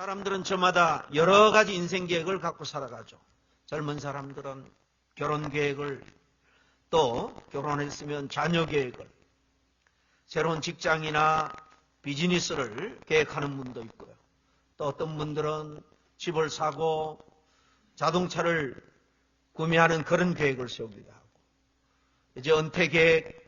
사람들은 저마다 여러 가지 인생 계획을 갖고 살아가죠. 젊은 사람들은 결혼 계획을, 또 결혼했으면 자녀 계획을, 새로운 직장이나 비즈니스를 계획하는 분도 있고요. 또 어떤 분들은 집을 사고 자동차를 구매하는 그런 계획을 세우기도 하고, 이제 은퇴 계획,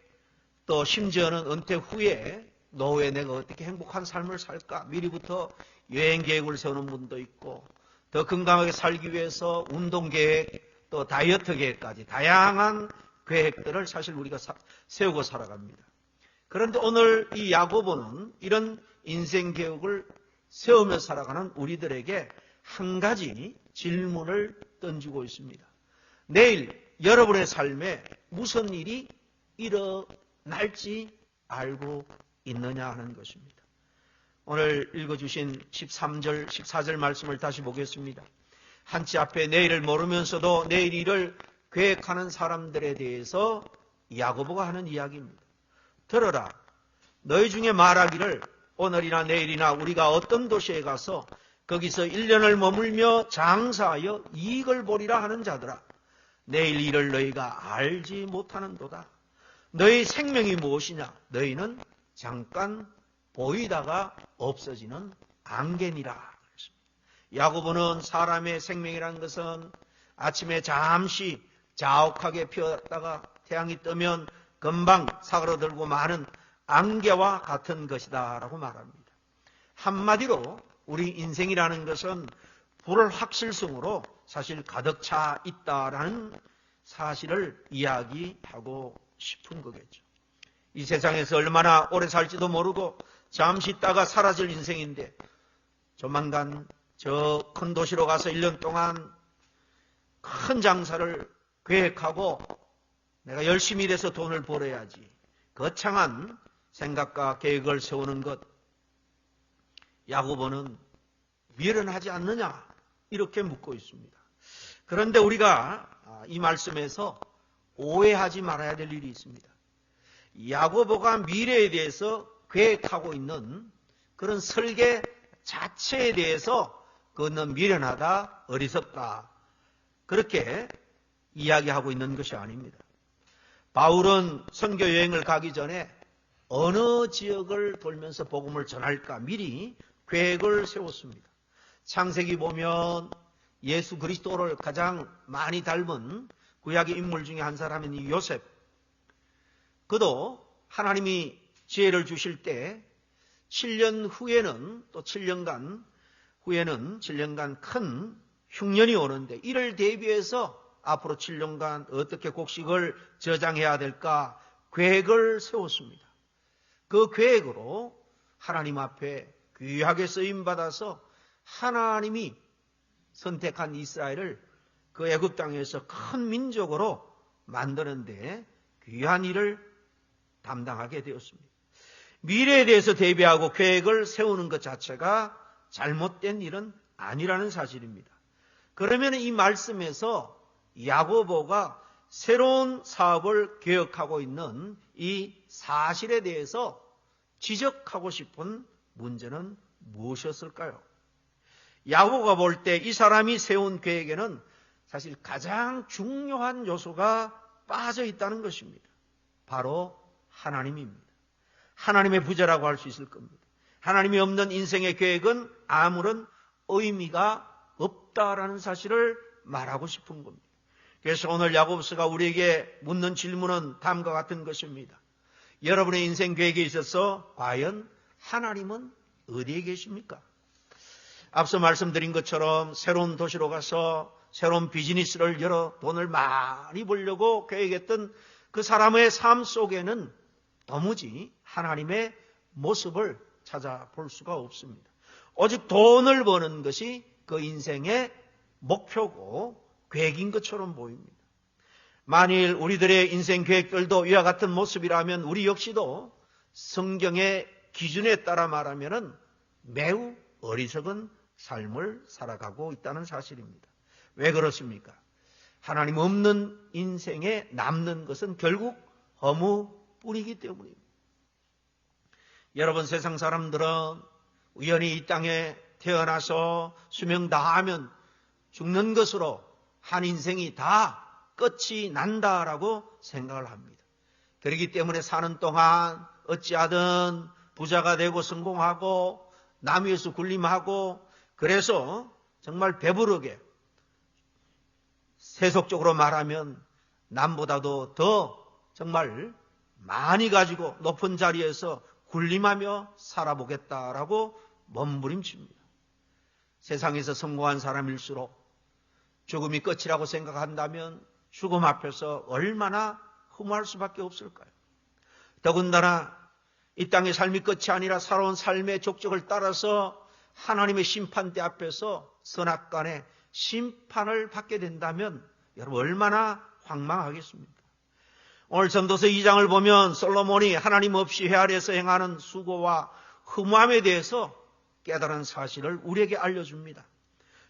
또 심지어는 은퇴 후에 노후에 내가 어떻게 행복한 삶을 살까 미리부터 여행 계획을 세우는 분도 있고, 더 건강하게 살기 위해서 운동 계획, 또 다이어트 계획까지 다양한 계획들을 사실 우리가 세우고 살아갑니다. 그런데 오늘 이 야고보는 이런 인생 계획을 세우며 살아가는 우리들에게 한 가지 질문을 던지고 있습니다. 내일 여러분의 삶에 무슨 일이 일어날지 알고 있느냐 하는 것입니다. 오늘 읽어주신 13절, 14절 말씀을 다시 보겠습니다. 한치 앞에 내일을 모르면서도 내일 일을 계획하는 사람들에 대해서 야고보가 하는 이야기입니다. 들어라, 너희 중에 말하기를 오늘이나 내일이나 우리가 어떤 도시에 가서 거기서 1년을 머물며 장사하여 이익을 보리라 하는 자들아, 내일 일을 너희가 알지 못하는도다. 너희 생명이 무엇이냐? 너희는 잠깐 보이다가 없어지는 안개니라. 야고보는 사람의 생명이라는 것은 아침에 잠시 자욱하게 피었다가 태양이 뜨면 금방 사그러들고 마는 안개와 같은 것이다 라고 말합니다. 한마디로 우리 인생이라는 것은 불확실성으로 사실 가득 차 있다라는 사실을 이야기하고 싶은 거겠죠. 이 세상에서 얼마나 오래 살지도 모르고 잠시 있다가 사라질 인생인데, 조만간 저 큰 도시로 가서 1년 동안 큰 장사를 계획하고 내가 열심히 일해서 돈을 벌어야지, 거창한 생각과 계획을 세우는 것, 야고보는 미련하지 않느냐 이렇게 묻고 있습니다. 그런데 우리가 이 말씀에서 오해하지 말아야 될 일이 있습니다. 야고보가 미래에 대해서 계획하고 있는 그런 설계 자체에 대해서 그는 미련하다, 어리석다, 그렇게 이야기하고 있는 것이 아닙니다. 바울은 선교 여행을 가기 전에 어느 지역을 돌면서 복음을 전할까 미리 계획을 세웠습니다. 창세기 보면 예수 그리스도를 가장 많이 닮은 구약의 인물 중에 한 사람인 이 요셉, 그도 하나님이 지혜를 주실 때 7년 후에는, 또 7년간 후에는 7년간 큰 흉년이 오는데, 이를 대비해서 앞으로 7년간 어떻게 곡식을 저장해야 될까 계획을 세웠습니다. 그 계획으로 하나님 앞에 귀하게 쓰임받아서 하나님이 선택한 이스라엘을 그 애굽 땅에서 큰 민족으로 만드는데 귀한 일을 담당하게 되었습니다. 미래에 대해서 대비하고 계획을 세우는 것 자체가 잘못된 일은 아니라는 사실입니다. 그러면 이 말씀에서 야고보가 새로운 사업을 계획하고 있는 이 사실에 대해서 지적하고 싶은 문제는 무엇이었을까요? 야고보가 볼 때 이 사람이 세운 계획에는 사실 가장 중요한 요소가 빠져 있다는 것입니다. 바로 하나님입니다. 하나님의 부재라고 할 수 있을 겁니다. 하나님이 없는 인생의 계획은 아무런 의미가 없다라는 사실을 말하고 싶은 겁니다. 그래서 오늘 야고보서가 우리에게 묻는 질문은 다음과 같은 것입니다. 여러분의 인생 계획에 있어서 과연 하나님은 어디에 계십니까? 앞서 말씀드린 것처럼 새로운 도시로 가서 새로운 비즈니스를 열어 돈을 많이 벌려고 계획했던 그 사람의 삶 속에는 도무지 하나님의 모습을 찾아볼 수가 없습니다. 오직 돈을 버는 것이 그 인생의 목표고 계획인 것처럼 보입니다. 만일 우리들의 인생 계획들도 이와 같은 모습이라면 우리 역시도 성경의 기준에 따라 말하면 매우 어리석은 삶을 살아가고 있다는 사실입니다. 왜 그렇습니까? 하나님 없는 인생에 남는 것은 결국 허무뿐이기 때문입니다. 여러분, 세상 사람들은 우연히 이 땅에 태어나서 수명 다하면 죽는 것으로 한 인생이 다 끝이 난다라고 생각을 합니다. 그렇기 때문에 사는 동안 어찌하든 부자가 되고 성공하고 남 위에서 군림하고 그래서 정말 배부르게 세속적으로 말하면 남보다도 더 정말 많이 가지고 높은 자리에서 군림하며 살아보겠다라고 몸부림칩니다. 세상에서 성공한 사람일수록 죽음이 끝이라고 생각한다면 죽음 앞에서 얼마나 허무할 수밖에 없을까요? 더군다나 이 땅의 삶이 끝이 아니라 살아온 삶의 족적을 따라서 하나님의 심판대 앞에서 선악간의 심판을 받게 된다면 여러분 얼마나 황망하겠습니까? 오늘 전도서 2장을 보면 솔로몬이 하나님 없이 해 아래에서 행하는 수고와 허무함에 대해서 깨달은 사실을 우리에게 알려줍니다.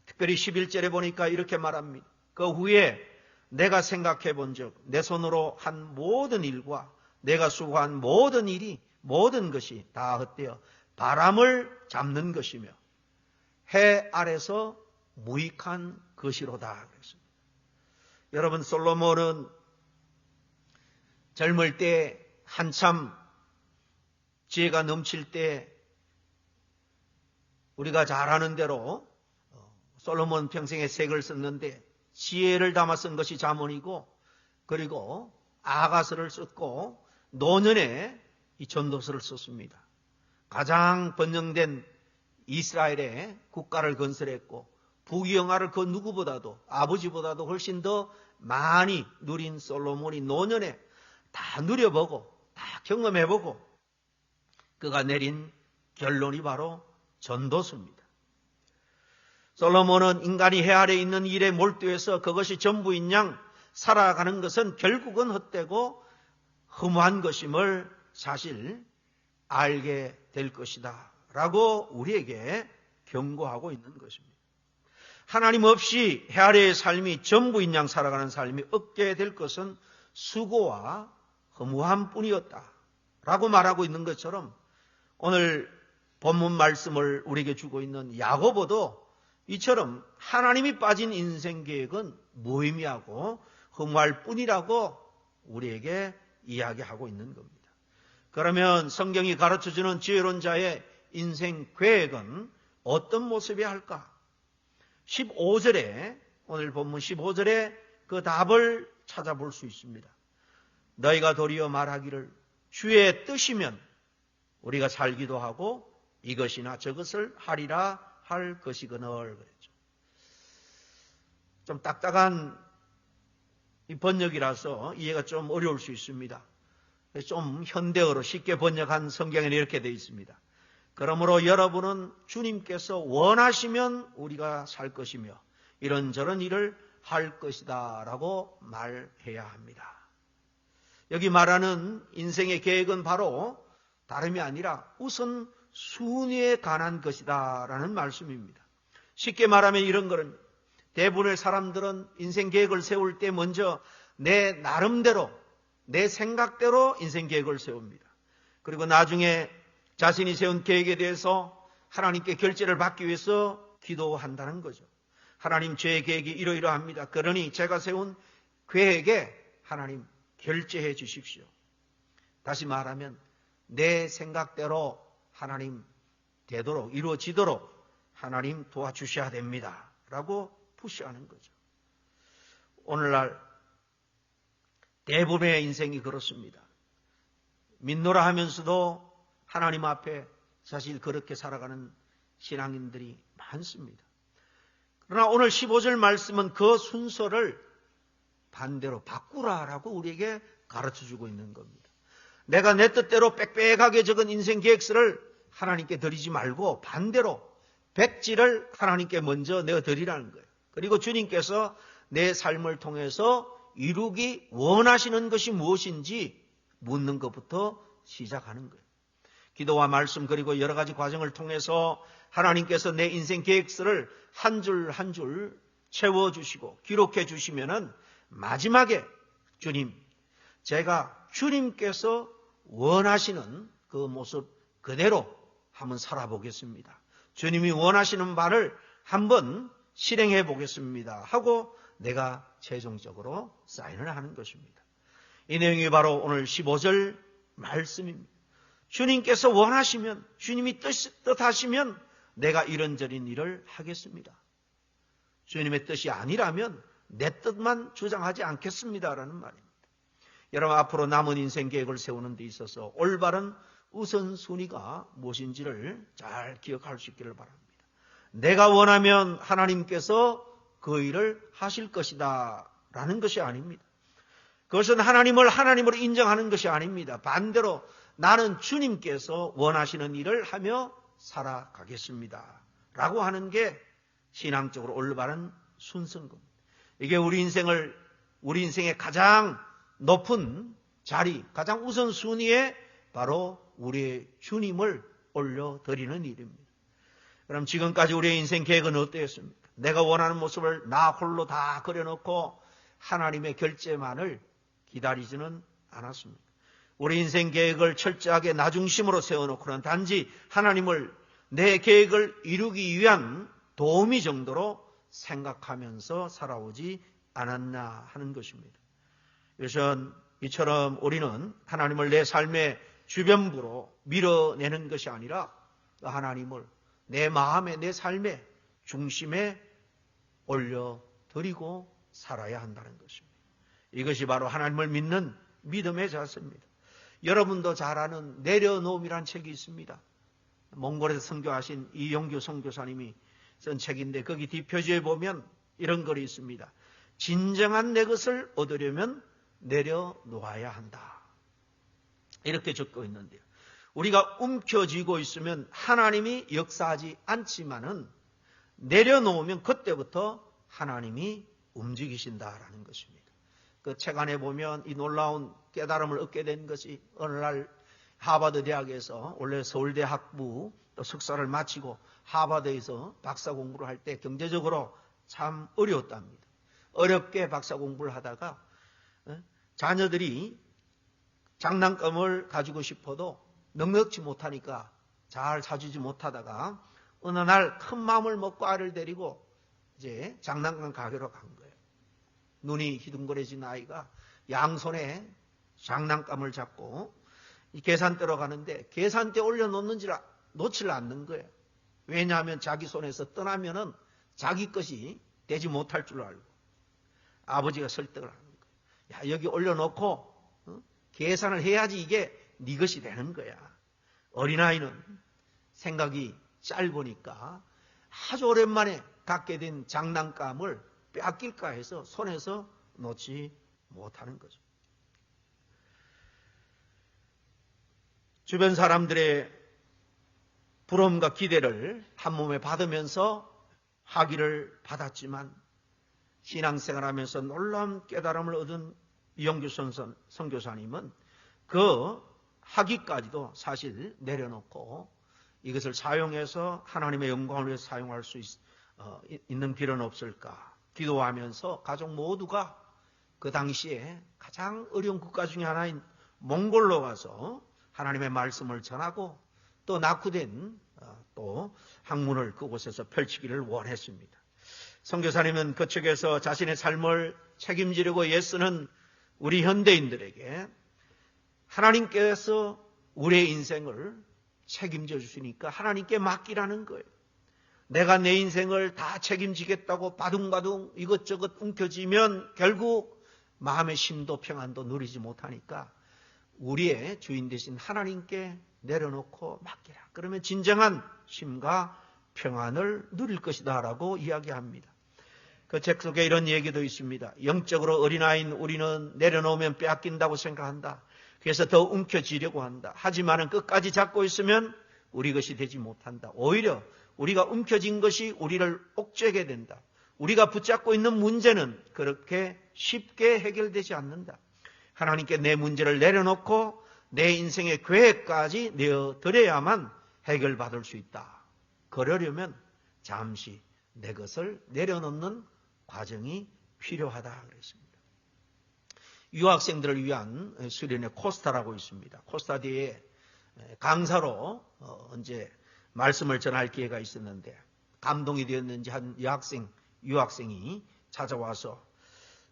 특별히 11절에 보니까 이렇게 말합니다. 그 후에 내가 생각해 본 적 내 손으로 한 모든 일과 내가 수고한 모든 일이 모든 것이 다 헛되어 바람을 잡는 것이며 해 아래서 무익한 것이로다 그랬습니다. 여러분 솔로몬은 젊을 때 한참 지혜가 넘칠 때 우리가 잘 아는 대로 솔로몬 평생에 책을 썼는데 지혜를 담아 쓴 것이 잠언이고 그리고 아가서를 썼고 노년에 이 전도서를 썼습니다. 가장 번영된 이스라엘의 국가를 건설했고 부귀영화를 그 누구보다도 아버지보다도 훨씬 더 많이 누린 솔로몬이 노년에 다 누려보고 다 경험해보고 그가 내린 결론이 바로 전도서입니다. 솔로몬은 인간이 해 아래 있는 일에 몰두해서 그것이 전부인 양 살아가는 것은 결국은 헛되고 허무한 것임을 사실 알게 될 것이다 라고 우리에게 경고하고 있는 것입니다. 하나님 없이 해 아래의 삶이 전부인 양 살아가는 삶이 얻게 될 것은 수고와 허무함 뿐이었다 라고 말하고 있는 것처럼 오늘 본문 말씀을 우리에게 주고 있는 야고보도 이처럼 하나님이 빠진 인생 계획은 무의미하고 허무할 뿐이라고 우리에게 이야기하고 있는 겁니다. 그러면 성경이 가르쳐주는 지혜론자의 인생 계획은 어떤 모습이어야 할까? 15절에 오늘 본문 15절에 그 답을 찾아볼 수 있습니다. 너희가 도리어 말하기를 주의 뜻이면 우리가 살기도 하고 이것이나 저것을 하리라 할 것이거늘 그랬죠. 좀 딱딱한 이 번역이라서 이해가 좀 어려울 수 있습니다. 좀 현대어로 쉽게 번역한 성경에는 이렇게 되어 있습니다. 그러므로 여러분은 주님께서 원하시면 우리가 살 것이며 이런저런 일을 할 것이다 라고 말해야 합니다. 여기 말하는 인생의 계획은 바로 다름이 아니라 우선 순위에 관한 것이다 라는 말씀입니다. 쉽게 말하면 이런 거는 대부분의 사람들은 인생 계획을 세울 때 먼저 내 나름대로 내 생각대로 인생 계획을 세웁니다. 그리고 나중에 자신이 세운 계획에 대해서 하나님께 결재를 받기 위해서 기도한다는 거죠. 하나님 제 계획이 이러이러합니다. 그러니 제가 세운 계획에 하나님 결재해 주십시오. 다시 말하면 내 생각대로 하나님 되도록 이루어지도록 하나님 도와주셔야 됩니다. 라고 푸시하는 거죠. 오늘날 대부분의 인생이 그렇습니다. 믿노라 하면서도 하나님 앞에 사실 그렇게 살아가는 신앙인들이 많습니다. 그러나 오늘 15절 말씀은 그 순서를 반대로 바꾸라라고 우리에게 가르쳐주고 있는 겁니다. 내가 내 뜻대로 빽빽하게 적은 인생 계획서를 하나님께 드리지 말고 반대로 백지를 하나님께 먼저 내어드리라는 거예요. 그리고 주님께서 내 삶을 통해서 이루기 원하시는 것이 무엇인지 묻는 것부터 시작하는 거예요. 기도와 말씀 그리고 여러 가지 과정을 통해서 하나님께서 내 인생 계획서를 한 줄 한 줄 채워주시고 기록해 주시면은 마지막에 주님, 제가 주님께서 원하시는 그 모습 그대로 한번 살아보겠습니다. 주님이 원하시는 바를 한번 실행해 보겠습니다 하고 내가 최종적으로 사인을 하는 것입니다. 이 내용이 바로 오늘 15절 말씀입니다. 주님께서 원하시면, 주님이 뜻하시면 내가 이런저런 일을 하겠습니다. 주님의 뜻이 아니라면 내 뜻만 주장하지 않겠습니다라는 말입니다. 여러분, 앞으로 남은 인생 계획을 세우는 데 있어서 올바른 우선순위가 무엇인지를 잘 기억할 수 있기를 바랍니다. 내가 원하면 하나님께서 그 일을 하실 것이다 라는 것이 아닙니다. 그것은 하나님을 하나님으로 인정하는 것이 아닙니다. 반대로 나는 주님께서 원하시는 일을 하며 살아가겠습니다 라고 하는 게 신앙적으로 올바른 순서인 겁니다. 이게 우리 인생의 가장 높은 자리, 가장 우선순위에 바로 우리의 주님을 올려드리는 일입니다. 그럼 지금까지 우리의 인생 계획은 어떠했습니까? 내가 원하는 모습을 나 홀로 다 그려놓고 하나님의 결재만을 기다리지는 않았습니다. 우리 인생 계획을 철저하게 나 중심으로 세워놓고는 단지 하나님을 내 계획을 이루기 위한 도우미 정도로 생각하면서 살아오지 않았나 하는 것입니다. 이처럼 우리는 하나님을 내 삶의 주변부로 밀어내는 것이 아니라 하나님을 내 마음의, 내 삶의 중심에 올려드리고 살아야 한다는 것입니다. 이것이 바로 하나님을 믿는 믿음의 자세입니다. 여러분도 잘 아는 내려놓음이란 책이 있습니다. 몽골에서 선교하신 이용규 선교사님이 쓴 책인데 거기 뒷표지에 보면 이런 글이 있습니다. 진정한 내 것을 얻으려면 내려놓아야 한다. 이렇게 적고 있는데요. 우리가 움켜쥐고 있으면 하나님이 역사하지 않지만은 내려놓으면 그때부터 하나님이 움직이신다라는 것입니다. 그 책 안에 보면 이 놀라운 깨달음을 얻게 된 것이 어느 날 하버드 대학에서 원래 서울대 학부 또 석사를 마치고 하버드에서 박사 공부를 할 때 경제적으로 참 어려웠답니다. 어렵게 박사 공부를 하다가 자녀들이 장난감을 가지고 싶어도 넉넉지 못하니까 잘 사주지 못하다가 어느 날 큰 마음을 먹고 아이를 데리고 이제 장난감 가게로 간 거예요. 눈이 희둥거려진 아이가 양손에 장난감을 잡고 이 계산대로 가는데 계산대 올려놓는지 놓지를 않는 거예요. 왜냐하면 자기 손에서 떠나면은 자기 것이 되지 못할 줄 알고 아버지가 설득을 하는 거예요. 야, 여기 올려놓고 계산을 해야지 이게 네 것이 되는 거야. 어린아이는 생각이 짧으니까 아주 오랜만에 갖게 된 장난감을 빼앗길까 해서 손에서 놓지 못하는 거죠. 주변 사람들의 부러움과 기대를 한 몸에 받으면서 학위를 받았지만 신앙생활하면서 놀라운 깨달음을 얻은 이용규 선교사님은 그 학위까지도 사실 내려놓고 이것을 사용해서 하나님의 영광을 위해 사용할 수 있는 필요는 없을까 기도하면서 가족 모두가 그 당시에 가장 어려운 국가 중에 하나인 몽골로 가서 하나님의 말씀을 전하고 또 낙후된 또 학문을 그곳에서 펼치기를 원했습니다. 선교사님은 그쪽에서 자신의 삶을 책임지려고 애쓰는 우리 현대인들에게 하나님께서 우리의 인생을 책임져 주시니까 하나님께 맡기라는 거예요. 내가 내 인생을 다 책임지겠다고 바둥바둥 이것저것 움켜쥐면 결국 마음의 쉼도 평안도 누리지 못하니까 우리의 주인 되신 하나님께 내려놓고 맡기라. 그러면 진정한 쉼과 평안을 누릴 것이다 라고 이야기합니다. 그 책 속에 이런 얘기도 있습니다. 영적으로 어린아이인 우리는 내려놓으면 빼앗긴다고 생각한다. 그래서 더 움켜쥐려고 한다. 하지만 끝까지 잡고 있으면 우리 것이 되지 못한다. 오히려 우리가 움켜쥔 것이 우리를 옥죄게 된다. 우리가 붙잡고 있는 문제는 그렇게 쉽게 해결되지 않는다. 하나님께 내 문제를 내려놓고 내 인생의 계획까지 내어드려야만 해결받을 수 있다. 그러려면 잠시 내 것을 내려놓는 과정이 필요하다 그랬습니다. 유학생들을 위한 스웨덴의 코스타라고 있습니다. 코스타 뒤에 강사로 이제 말씀을 전할 기회가 있었는데 감동이 되었는지 한 유학생이 찾아와서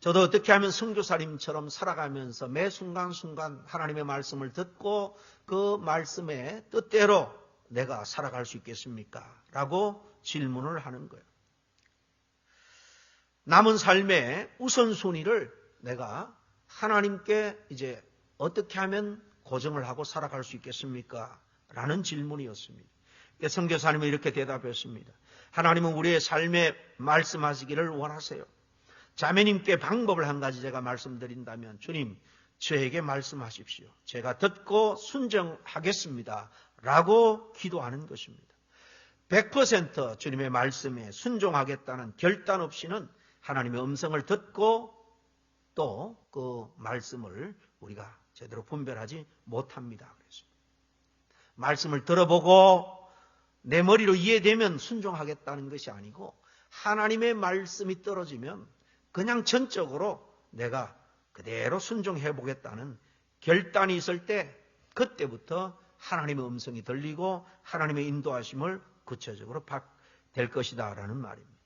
저도 어떻게 하면 선교사님처럼 살아가면서 매 순간순간 하나님의 말씀을 듣고 그 말씀의 뜻대로 내가 살아갈 수 있겠습니까? 라고 질문을 하는 거예요. 남은 삶의 우선순위를 내가 하나님께 이제 어떻게 하면 고정을 하고 살아갈 수 있겠습니까? 라는 질문이었습니다. 선교사님은 이렇게 대답했습니다. 하나님은 우리의 삶에 말씀하시기를 원하세요. 자매님께 방법을 한 가지 제가 말씀드린다면 주님 저에게 말씀하십시오. 제가 듣고 순종하겠습니다. 라고 기도하는 것입니다. 100% 주님의 말씀에 순종하겠다는 결단 없이는 하나님의 음성을 듣고 또 그 말씀을 우리가 제대로 분별하지 못합니다. 그래서 말씀을 들어보고 내 머리로 이해되면 순종하겠다는 것이 아니고 하나님의 말씀이 떨어지면 그냥 전적으로 내가 그대로 순종해 보겠다는 결단이 있을 때 그때부터 하나님의 음성이 들리고 하나님의 인도하심을 구체적으로 될 것이다 라는 말입니다.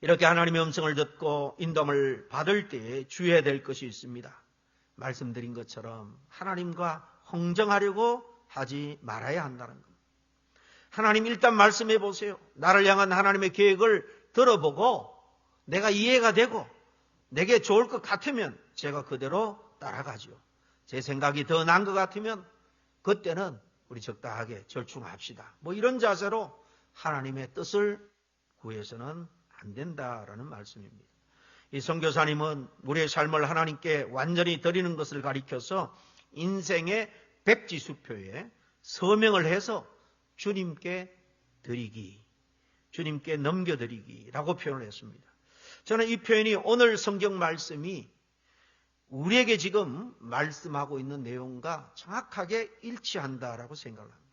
이렇게 하나님의 음성을 듣고 인도함을 받을 때에 주의해야 될 것이 있습니다. 말씀드린 것처럼 하나님과 흥정하려고 하지 말아야 한다는 겁니다. 하나님 일단 말씀해 보세요. 나를 향한 하나님의 계획을 들어보고 내가 이해가 되고 내게 좋을 것 같으면 제가 그대로 따라가죠. 제 생각이 더 나은 것 같으면 그때는 우리 적당하게 절충합시다. 이런 자세로 하나님의 뜻을 구해서는 안 된다라는 말씀입니다. 이 선교사님은 우리의 삶을 하나님께 완전히 드리는 것을 가리켜서 인생의 백지수표에 서명을 해서 주님께 드리기, 주님께 넘겨드리기라고 표현을 했습니다. 저는 이 표현이 오늘 성경 말씀이 우리에게 지금 말씀하고 있는 내용과 정확하게 일치한다라고 생각을 합니다.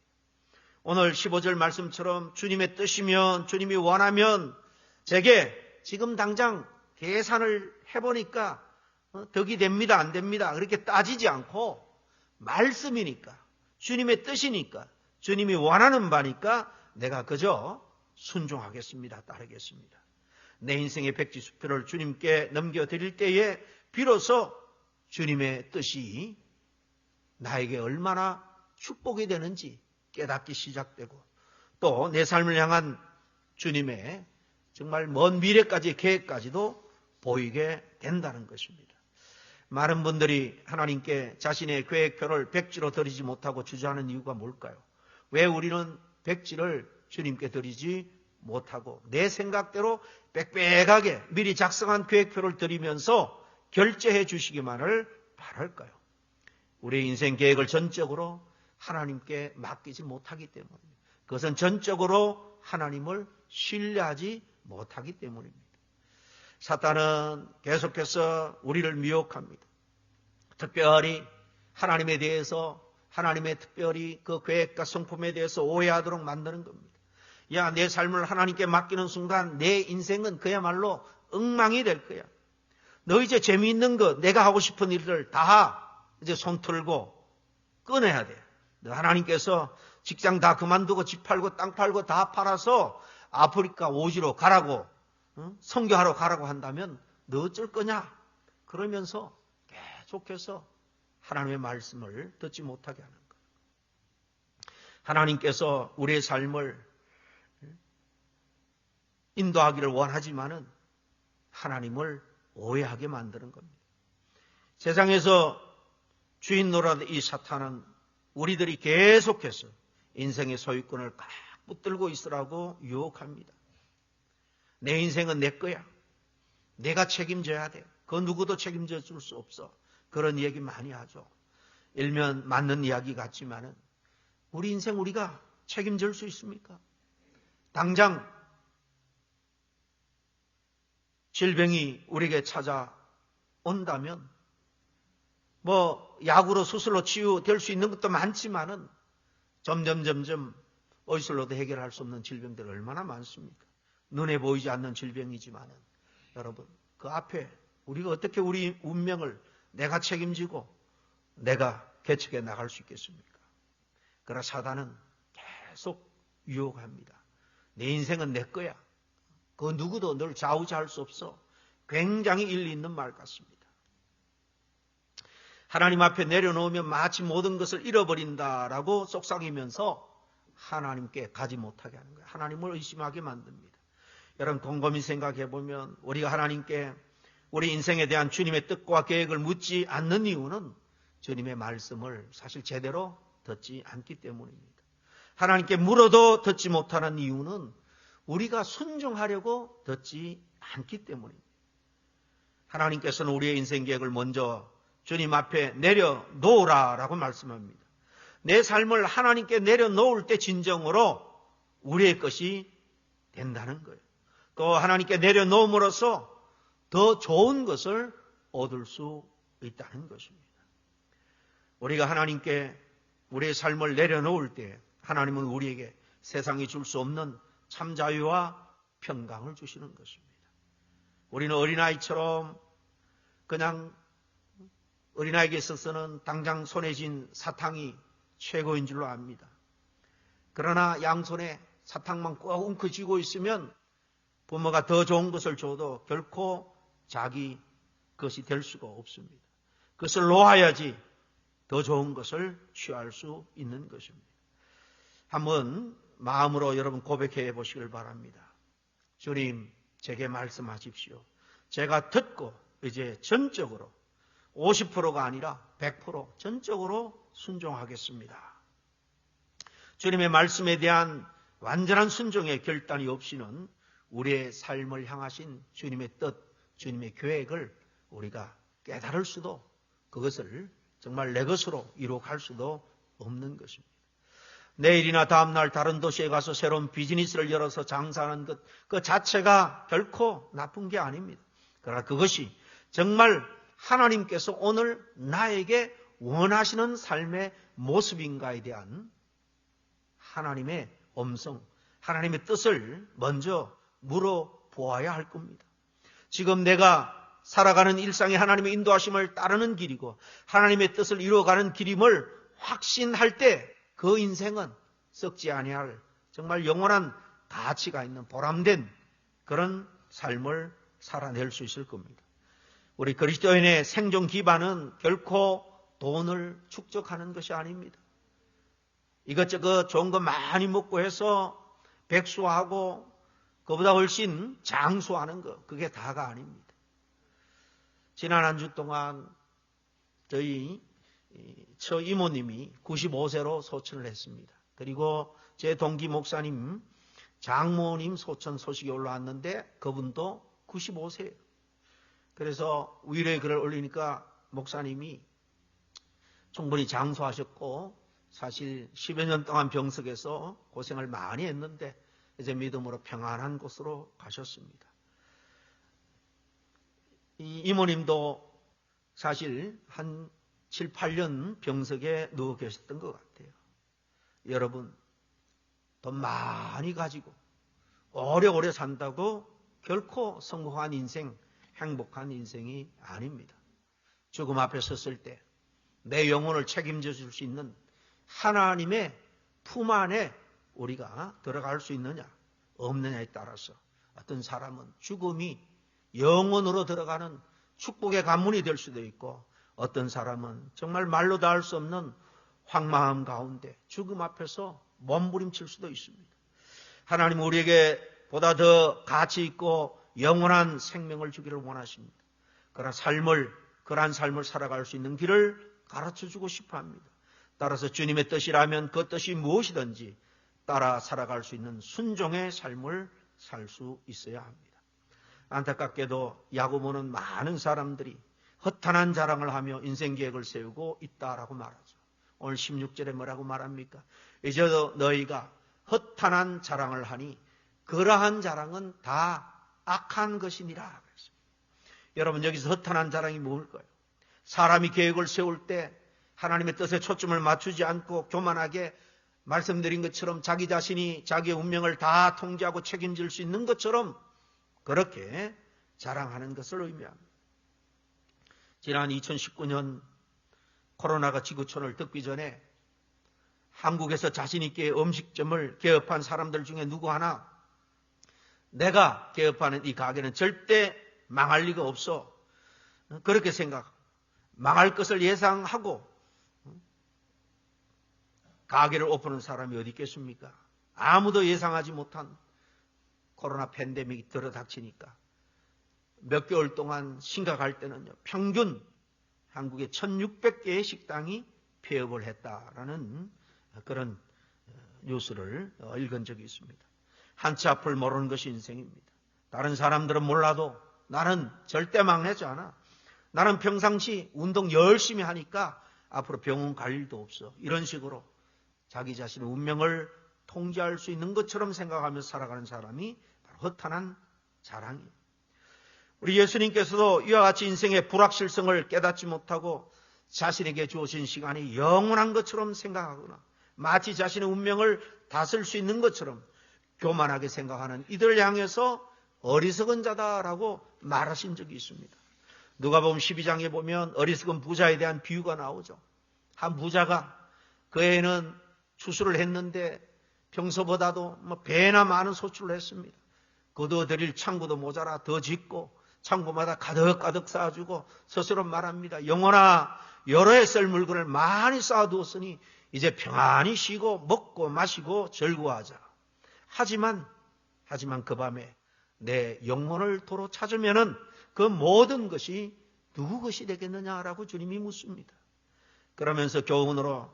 오늘 15절 말씀처럼 주님의 뜻이면 주님이 원하면 제게 지금 당장 계산을 해보니까 덕이 됩니다 안 됩니다 그렇게 따지지 않고 말씀이니까 주님의 뜻이니까 주님이 원하는 바니까 내가 그저 순종하겠습니다. 따르겠습니다. 내 인생의 백지수표를 주님께 넘겨드릴 때에 비로소 주님의 뜻이 나에게 얼마나 축복이 되는지 깨닫기 시작되고 또 내 삶을 향한 주님의 정말 먼 미래까지 계획까지도 보이게 된다는 것입니다. 많은 분들이 하나님께 자신의 계획표를 백지로 드리지 못하고 주저하는 이유가 뭘까요? 왜 우리는 백지를 주님께 드리지 못하고 내 생각대로 빽빽하게 미리 작성한 계획표를 드리면서 결제해 주시기만을 바랄까요? 우리의 인생 계획을 전적으로 하나님께 맡기지 못하기 때문입니다. 그것은 전적으로 하나님을 신뢰하지 못하기 때문입니다. 사탄은 계속해서 우리를 미혹합니다. 특별히 하나님에 대해서 하나님의 특별히 그 계획과 성품에 대해서 오해하도록 만드는 겁니다. 야, 내 삶을 하나님께 맡기는 순간 내 인생은 그야말로 엉망이 될 거야. 너 이제 재미있는 거, 내가 하고 싶은 일들 다 이제 손 틀고 끊어야 돼. 너 하나님께서 직장 다 그만두고 집 팔고 땅 팔고 다 팔아서 아프리카 오지로 가라고 선교하러 가라고 한다면 너 어쩔 거냐? 그러면서 계속해서 하나님의 말씀을 듣지 못하게 하는 거예요. 하나님께서 우리의 삶을 인도하기를 원하지만은 하나님을 오해하게 만드는 겁니다. 세상에서 주인 노릇 이 사탄은 우리들이 계속해서 인생의 소유권을 꽉 붙들고 있으라고 유혹합니다. 내 인생은 내 거야. 내가 책임져야 돼. 그 누구도 책임져 줄 수 없어. 그런 얘기 많이 하죠. 일면 맞는 이야기 같지만은 우리 인생 우리가 책임질 수 있습니까? 당장 질병이 우리에게 찾아온다면 약으로 수술로 치유될 수 있는 것도 많지만은 점점 의술로도 해결할 수 없는 질병들 얼마나 많습니까? 눈에 보이지 않는 질병이지만은 여러분 그 앞에 우리가 어떻게 우리 운명을 내가 책임지고 내가 개척해 나갈 수 있겠습니까? 그러나 사단은 계속 유혹합니다. 내 인생은 내 거야. 그 누구도 널 좌우지할 수 없어. 굉장히 일리 있는 말 같습니다. 하나님 앞에 내려놓으면 마치 모든 것을 잃어버린다라고 속삭이면서 하나님께 가지 못하게 하는 거예요. 하나님을 의심하게 만듭니다. 여러분 곰곰이 생각해 보면 우리가 하나님께 우리 인생에 대한 주님의 뜻과 계획을 묻지 않는 이유는 주님의 말씀을 사실 제대로 듣지 않기 때문입니다. 하나님께 물어도 듣지 못하는 이유는 우리가 순종하려고 듣지 않기 때문입니다. 하나님께서는 우리의 인생 계획을 먼저 주님 앞에 내려놓으라라고 말씀합니다. 내 삶을 하나님께 내려놓을 때 진정으로 우리의 것이 된다는 거예요. 또 하나님께 내려놓음으로써 더 좋은 것을 얻을 수 있다는 것입니다. 우리가 하나님께 우리의 삶을 내려놓을 때 하나님은 우리에게 세상이 줄 수 없는 참 자유와 평강을 주시는 것입니다. 우리는 어린아이처럼 그냥 어린아이에게 있어서는 당장 손에 쥔 사탕이 최고인 줄로 압니다. 그러나 양손에 사탕만 꼭 웅크쥐고 있으면 부모가 더 좋은 것을 줘도 결코 자기 것이 될 수가 없습니다. 그것을 놓아야지 더 좋은 것을 취할 수 있는 것입니다. 한번 마음으로 여러분 고백해 보시길 바랍니다. 주님, 제게 말씀하십시오. 제가 듣고 이제 전적으로 50%가 아니라 100% 전적으로 순종하겠습니다. 주님의 말씀에 대한 완전한 순종의 결단이 없이는 우리의 삶을 향하신 주님의 뜻, 주님의 계획을 우리가 깨달을 수도 그것을 정말 내 것으로 이룩할 수도 없는 것입니다. 내일이나 다음날 다른 도시에 가서 새로운 비즈니스를 열어서 장사하는 것, 그 자체가 결코 나쁜 게 아닙니다. 그러나 그것이 정말 하나님께서 오늘 나에게 원하시는 삶의 모습인가에 대한 하나님의 음성, 하나님의 뜻을 먼저 물어보아야 할 겁니다. 지금 내가 살아가는 일상이 하나님의 인도하심을 따르는 길이고 하나님의 뜻을 이루어가는 길임을 확신할 때 그 인생은 썩지 아니할 정말 영원한 가치가 있는 보람된 그런 삶을 살아낼 수 있을 겁니다. 우리 그리스도인의 생존 기반은 결코 돈을 축적하는 것이 아닙니다. 이것저것 좋은 거 많이 먹고 해서 백수하고 그보다 훨씬 장수하는 것, 그게 다가 아닙니다. 지난 한 주 동안 저희 처 이모님이 95세로 소천을 했습니다. 그리고 제 동기 목사님, 장모님 소천 소식이 올라왔는데 그분도 95세예요. 그래서 위로의 글을 올리니까 목사님이 충분히 장수하셨고 사실 10여 년 동안 병석에서 고생을 많이 했는데 이제 믿음으로 평안한 곳으로 가셨습니다. 이 이모님도 사실 한 7, 8년 병석에 누워 계셨던 것 같아요. 여러분, 돈 많이 가지고 오래오래 산다고 결코 성공한 인생, 행복한 인생이 아닙니다. 죽음 앞에 섰을 때 내 영혼을 책임져 줄 수 있는 하나님의 품 안에 우리가 들어갈 수 있느냐, 없느냐에 따라서 어떤 사람은 죽음이 영혼으로 들어가는 축복의 관문이 될 수도 있고 어떤 사람은 정말 말로 다 할 수 없는 황망함 가운데 죽음 앞에서 몸부림칠 수도 있습니다. 하나님은 우리에게 보다 더 가치 있고 영원한 생명을 주기를 원하십니다. 그러한 삶을 살아갈 수 있는 길을 가르쳐주고 싶어 합니다. 따라서 주님의 뜻이라면 그 뜻이 무엇이든지 따라 살아갈 수 있는 순종의 삶을 살 수 있어야 합니다. 안타깝게도 야고보는 많은 사람들이 허탄한 자랑을 하며 인생 계획을 세우고 있다라고 말하죠. 오늘 16절에 뭐라고 말합니까? 이제 너희가 허탄한 자랑을 하니 그러한 자랑은 다 악한 것이니라 그랬습니다. 여러분 여기서 허탄한 자랑이 뭘까요? 사람이 계획을 세울 때 하나님의 뜻에 초점을 맞추지 않고 교만하게 말씀드린 것처럼 자기 자신이 자기의 운명을 다 통제하고 책임질 수 있는 것처럼 그렇게 자랑하는 것을 의미합니다. 지난 2019년 코로나가 지구촌을 덮기 전에 한국에서 자신 있게 음식점을 개업한 사람들 중에 누구 하나 내가 개업하는 이 가게는 절대 망할 리가 없어. 그렇게 생각하고 망할 것을 예상하고 가게를 오픈한 사람이 어디 있겠습니까? 아무도 예상하지 못한 코로나 팬데믹이 들어닥치니까 몇 개월 동안 심각할 때는요, 평균 한국에 1600개의 식당이 폐업을 했다라는 그런 뉴스를 읽은 적이 있습니다. 한치 앞을 모르는 것이 인생입니다. 다른 사람들은 몰라도 나는 절대 망하지 않아. 나는 평상시 운동 열심히 하니까 앞으로 병원 갈 일도 없어. 이런 식으로 자기 자신의 운명을 통제할 수 있는 것처럼 생각하면서 살아가는 사람이 바로 허탄한 자랑이에요. 우리 예수님께서도 이와 같이 인생의 불확실성을 깨닫지 못하고 자신에게 주어진 시간이 영원한 것처럼 생각하거나 마치 자신의 운명을 다스릴 수 있는 것처럼 교만하게 생각하는 이들을 향해서 어리석은 자다라고 말하신 적이 있습니다. 누가복음 12장에 보면 어리석은 부자에 대한 비유가 나오죠. 한 부자가 그 해에는 추수를 했는데 평소보다도 배나 많은 소출을 했습니다. 거두어드릴 창고도 모자라 더 짓고 창고마다 가득가득 쌓아주고 스스로 말합니다. 영혼아, 여러 해 쓸 물건을 많이 쌓아두었으니 이제 평안히 쉬고 먹고 마시고 즐거워하자. 하지만 그 밤에 내 영혼을 도로 찾으면은 그 모든 것이 누구 것이 되겠느냐라고 주님이 묻습니다. 그러면서 교훈으로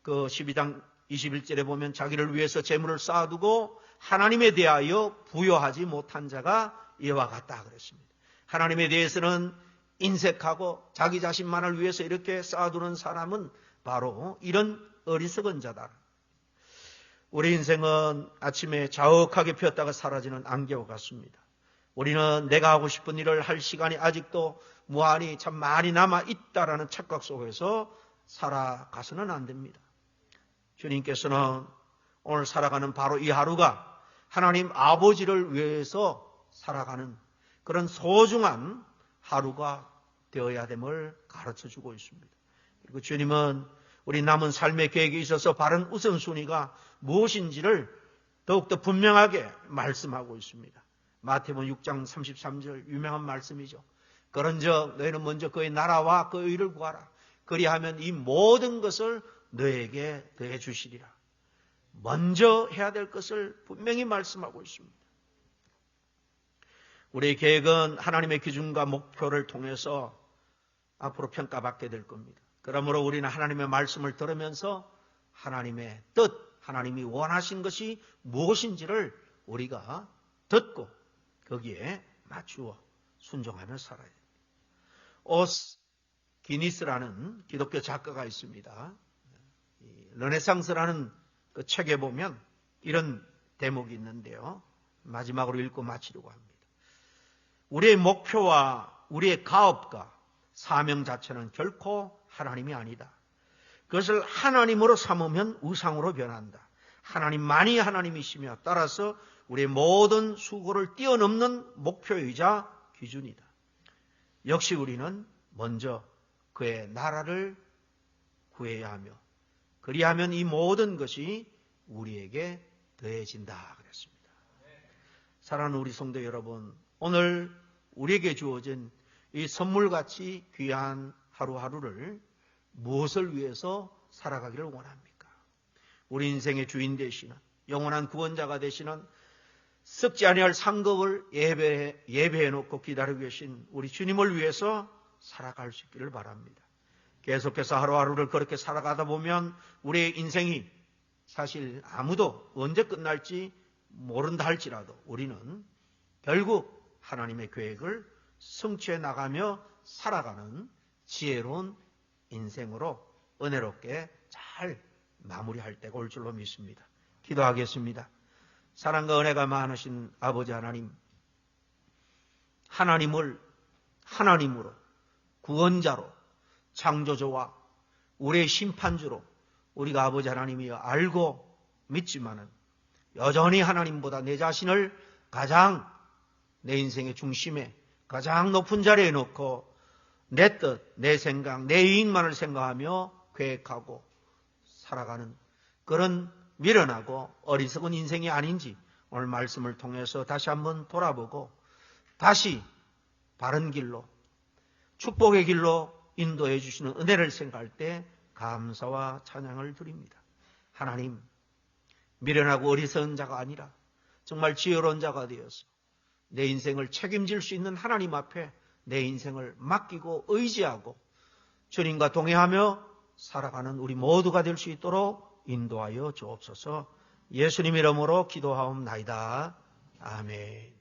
그 12장 21절에 보면 자기를 위해서 재물을 쌓아두고 하나님에 대하여 부여하지 못한 자가 이와 같다 그랬습니다. 하나님에 대해서는 인색하고 자기 자신만을 위해서 이렇게 쌓아두는 사람은 바로 이런 어리석은 자다. 우리 인생은 아침에 자욱하게 피었다가 사라지는 안개와 같습니다. 우리는 내가 하고 싶은 일을 할 시간이 아직도 무한히 참 많이 남아 있다라는 착각 속에서 살아가서는 안 됩니다. 주님께서는 오늘 살아가는 바로 이 하루가 하나님 아버지를 위해서 살아가는 그런 소중한 하루가 되어야 됨을 가르쳐주고 있습니다. 그리고 주님은 우리 남은 삶의 계획에 있어서 바른 우선순위가 무엇인지를 더욱더 분명하게 말씀하고 있습니다. 마태복음 6장 33절 유명한 말씀이죠. 그런즉 너희는 먼저 그의 나라와 그의 의를 구하라. 그리하면 이 모든 것을 너에게 더해 주시리라. 먼저 해야 될 것을 분명히 말씀하고 있습니다. 우리의 계획은 하나님의 기준과 목표를 통해서 앞으로 평가받게 될 겁니다. 그러므로 우리는 하나님의 말씀을 들으면서 하나님의 뜻, 하나님이 원하신 것이 무엇인지를 우리가 듣고 거기에 맞추어 순종하며 살아야 됩니다. 오스 기니스라는 기독교 작가가 있습니다. 르네상스라는 그 책에 보면 이런 대목이 있는데요. 마지막으로 읽고 마치려고 합니다. 우리의 목표와 우리의 가업과 사명 자체는 결코 하나님이 아니다. 그것을 하나님으로 삼으면 우상으로 변한다. 하나님만이 하나님이시며 따라서 우리의 모든 수고를 뛰어넘는 목표이자 기준이다. 역시 우리는 먼저 그의 나라를 구해야 하며 그리하면 이 모든 것이 우리에게 더해진다 그랬습니다. 사랑하는 우리 성도 여러분, 오늘 우리에게 주어진 이 선물같이 귀한 하루하루를 무엇을 위해서 살아가기를 원합니까? 우리 인생의 주인 되시는 영원한 구원자가 되시는 썩지 아니할 상급을 예배해 놓고 기다리고 계신 우리 주님을 위해서 살아갈 수 있기를 바랍니다. 계속해서 하루하루를 그렇게 살아가다 보면 우리의 인생이 사실 아무도 언제 끝날지 모른다 할지라도 우리는 결국 하나님의 계획을 성취해 나가며 살아가는 지혜로운 인생으로 은혜롭게 잘 마무리할 때가 올 줄로 믿습니다. 기도하겠습니다. 사랑과 은혜가 많으신 아버지 하나님, 하나님을 하나님으로 구원자로 창조주와 우리의 심판주로 우리가 아버지 하나님이여 알고 믿지만은 여전히 하나님보다 내 자신을 가장 내 인생의 중심에 가장 높은 자리에 놓고 내 뜻, 내 생각, 내 이익만을 생각하며 계획하고 살아가는 그런 미련하고 어리석은 인생이 아닌지 오늘 말씀을 통해서 다시 한번 돌아보고 다시 바른 길로, 축복의 길로 인도해 주시는 은혜를 생각할 때 감사와 찬양을 드립니다. 하나님, 미련하고 어리석은 자가 아니라 정말 지혜로운 자가 되어서 내 인생을 책임질 수 있는 하나님 앞에 내 인생을 맡기고 의지하고 주님과 동행하며 살아가는 우리 모두가 될 수 있도록 인도하여 주옵소서. 예수님 이름으로 기도하옵나이다. 아멘.